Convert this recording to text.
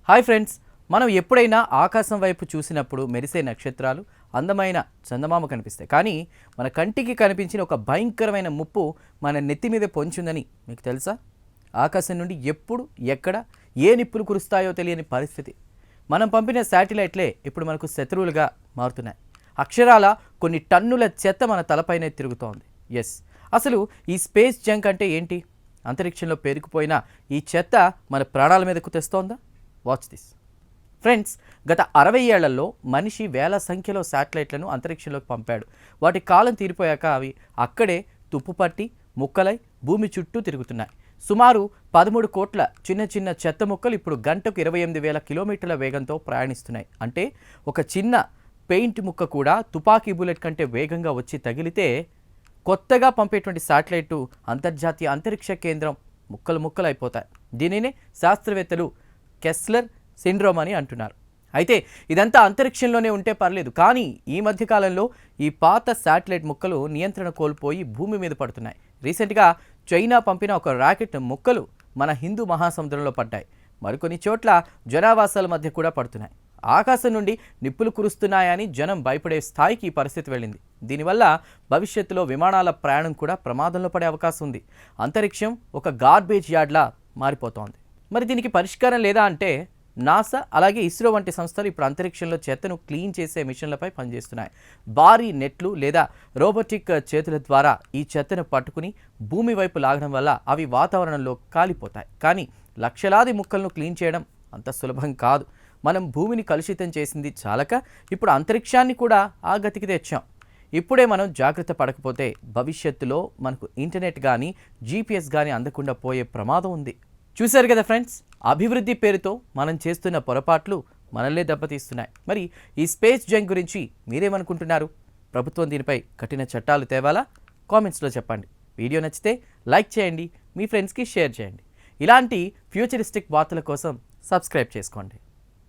Hi friends, మనం ఎప్పుడైనా ఆకాశం వైపు చూసినప్పుడు మెరిసే నక్షత్రాలు, అందమైన చందమామ కనిపిస్తాయి. కానీ మన కంటికి కనిపించిన ఒక భయంకరమైన ముప్పు మన నెత్తి మీద పొంచుందని మీకు తెలుసా? ఆకాశం నుండి ఎప్పుడు ఎక్కడ ఏ నిప్పులు కురుస్తాయో తెలియని పరిస్థితి. మనం పంపిన శాటిలైట్లే ఇప్పుడు మనకు శత్రువులుగా మారుతున్నాయి. అక్షరాల కొన్ని టన్నుల చెత్త మన తలపైనే తిరుగుతోంది. ఎస్, అసలు ఈ స్పేస్ జంక్ అంటే ఏంటి? అంతరిక్షంలో పేరుకుపోయిన ఈ చెత్త మన ప్రాణాల మీదకు తెస్తోందా? Watch this. ఫ్రెండ్స్, గత 60 ఏళ్లలో మనిషి వేల సంఖ్యలో శాటిలైట్లను అంతరిక్షంలోకి పంపాడు. వాటి కాలం తీరిపోయాక అవి అక్కడే తుప్పుపట్టి ముక్కలై భూమి చుట్టూ తిరుగుతున్నాయి. సుమారు 13 కోట్ల చిన్న చిన్న చెత్త ముక్కలు ఇప్పుడు గంటకు 28,000 కిలోమీటర్ల వేగంతో ప్రయాణిస్తున్నాయి. అంటే ఒక చిన్న పెయింట్ ముక్క కూడా తుపాకీ బుల్లెట్ కంటే వేగంగా వచ్చి తగిలితే కొత్తగా పంపేటువంటి శాటిలైట్ అంతర్జాతీయ అంతరిక్ష కేంద్రం ముక్కలు ముక్కలు అయిపోతాయి. దీనినే శాస్త్రవేత్తలు కెస్లర్ సిండ్రోమ్ అని అంటున్నారు. అయితే ఇదంతా అంతరిక్షంలోనే ఉంటే పర్లేదు, కానీ ఈ మధ్యకాలంలో ఈ పాత శాటిలైట్ ముక్కలు నియంత్రణ కోల్పోయి భూమి మీద పడుతున్నాయి. రీసెంట్గా చైనా పంపిన ఒక రాకెట్ ముక్కలు మన హిందూ మహాసముద్రంలో పడ్డాయి. మరికొన్ని చోట్ల జనావాసాల మధ్య కూడా పడుతున్నాయి. ఆకాశం నుండి నిప్పులు కురుస్తున్నాయని జనం భయపడే స్థాయికి ఈ పరిస్థితి వెళ్ళింది. దీనివల్ల భవిష్యత్తులో విమానాల ప్రయాణం కూడా ప్రమాదంలో పడే అవకాశం ఉంది. అంతరిక్షం ఒక గార్బేజ్ యార్డ్లా మారిపోతోంది. మరి దీనికి పరిష్కారం లేదా అంటే నాసా అలాగే ఇస్రో వంటి సంస్థలు ఇప్పుడు అంతరిక్షంలో చెత్తను క్లీన్ చేసే మిషన్లపై పనిచేస్తున్నాయి. భారీ నెట్లు లేదా రోబోటిక్ చేతుల ద్వారా ఈ చెత్తను పట్టుకుని భూమి వైపు లాగడం వల్ల అవి వాతావరణంలో కాలిపోతాయి. కానీ లక్షలాది ముక్కలను క్లీన్ చేయడం అంత సులభం కాదు. మనం భూమిని కలుషితం చేసింది చాలక ఇప్పుడు అంతరిక్షాన్ని కూడా ఆ గతికి తెచ్చాం. ఇప్పుడే మనం జాగ్రత్త పడకపోతే భవిష్యత్తులో మనకు ఇంటర్నెట్ కానీ జీపీఎస్ కానీ అందకుండా పోయే ప్రమాదం ఉంది. చూశారు కదా ఫ్రెండ్స్, అభివృద్ధి పేరుతో మనం చేస్తున్న పొరపాట్లు మనల్నే దెబ్బతీస్తున్నాయి. మరి ఈ స్పేస్ జంక్ గురించి మీరేమనుకుంటున్నారు? ప్రభుత్వం దీనిపై కఠిన చట్టాలు తేవాలా? కామెంట్స్లో చెప్పండి. వీడియో నచ్చితే లైక్ చేయండి, మీ ఫ్రెండ్స్కి షేర్ చేయండి. ఇలాంటి ఫ్యూచరిస్టిక్ వార్తల కోసం సబ్స్క్రైబ్ చేసుకోండి.